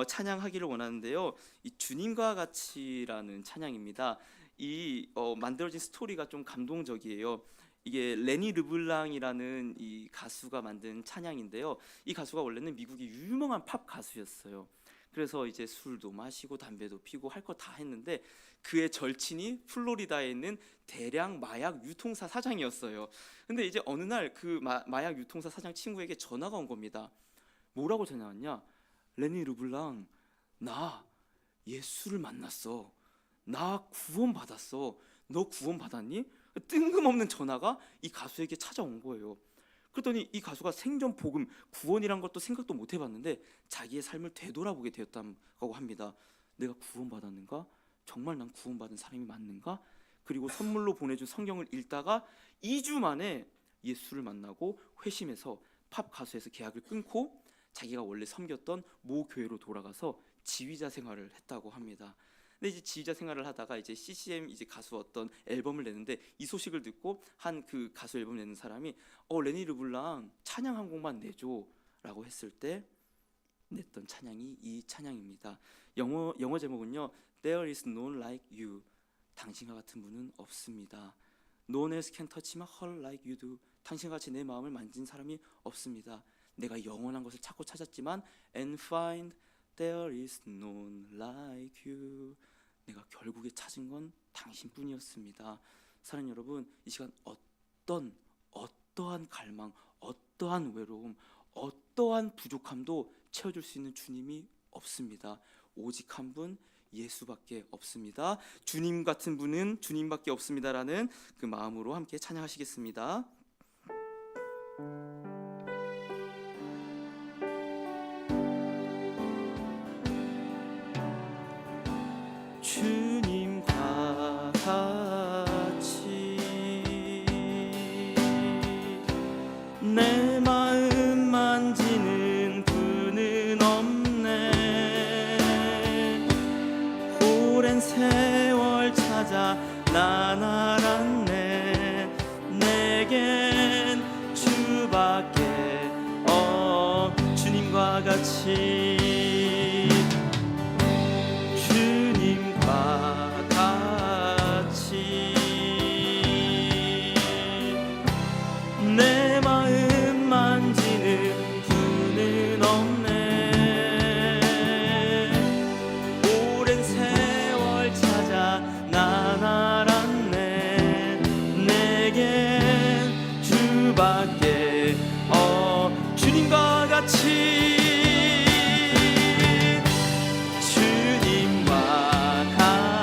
찬양하기를 원하는데요, 이 주님과 같이라는 찬양입니다. 이 만들어진 스토리가 좀 감동적이에요. 이게 레니 르블랑이라는 이 가수가 만든 찬양인데요, 이 가수가 원래는 미국의 유명한 팝 가수였어요. 그래서 이제 술도 마시고 담배도 피고 할 거 다 했는데, 그의 절친이 플로리다에 있는 대량 마약 유통사 사장이었어요. 근데 이제 어느 날 그 마약 유통사 사장 친구에게 전화가 온 겁니다. 뭐라고 전화 왔냐? 레니 르블랑, 나 예수를 만났어. 나 구원받았어. 너 구원받았니? 뜬금없는 전화가 이 가수에게 찾아온 거예요. 그랬더니 이 가수가 생전 복음, 구원이란 것도 생각도 못 해봤는데 자기의 삶을 되돌아보게 되었다고 합니다. 내가 구원받았는가? 정말 난 구원받은 사람이 맞는가? 그리고 선물로 보내준 성경을 읽다가 2주 만에 예수를 만나고 회심해서 팝 가수에서 계약을 끊고 자기가 원래 섬겼던 모 교회로 돌아가서 지휘자 생활을 했다고 합니다. 근데 이제 지휘자 생활을 하다가 이제 CCM 이제 가수 어떤 앨범을 내는데, 이 소식을 듣고 한 그 가수 앨범 내는 사람이 레니 르블랑 찬양 한 곡만 내줘라고 했을 때 냈던 찬양이 이 찬양입니다. 영어 제목은요, There is none like you. 당신과 같은 분은 없습니다. No one else can touch my heart like you do. 당신과 같이 내 마음을 만진 사람이 없습니다. 내가 영원한 것을 찾고 찾았지만 and find there is none like you. 내가 결국에 찾은 건 당신뿐이었습니다. 사랑하는 여러분, 이 시간 어떠한 갈망, 어떠한 외로움, 어떠한 부족함도 채워줄 수 있는 주님이 없습니다. 오직 한 분, 예수밖에 없습니다. 주님 같은 분은 주님밖에 없습니다라는 그 마음으로 함께 찬양하시겠습니다. 주님과 같이 난 알았네. 내겐 주밖에 주님과 같이, 주님과 같이 내 마음 만지는 분은 없네. 오랜 세월 찾아 난 알았네. 내겐 주밖에 주님과 같이, 주님과 같이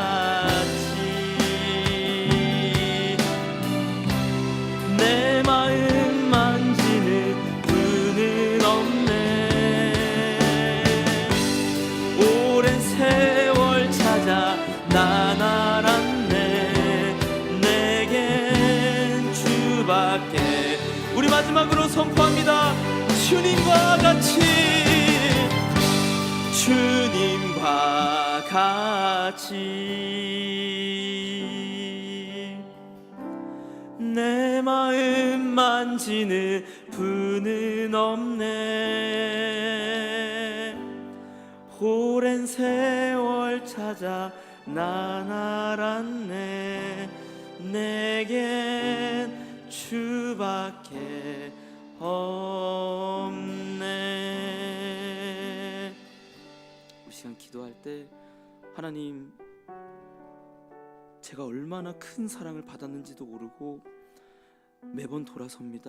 내 마음 만지는 분은 없네. 오랜 세월 찾아 난 알았네. 내겐 주밖에. 우리 마지막으로 선포합니다. 주님과 같이, 주님과 같이 내 마음 만지는 분은 없네. 오랜 세월 찾아 난 알았네. 내겐 주밖에 없네. 우리 시간 기도할 때 하나님, 제가 얼마나 큰 사랑을 받았는지도 모르고 매번 돌아섭니다.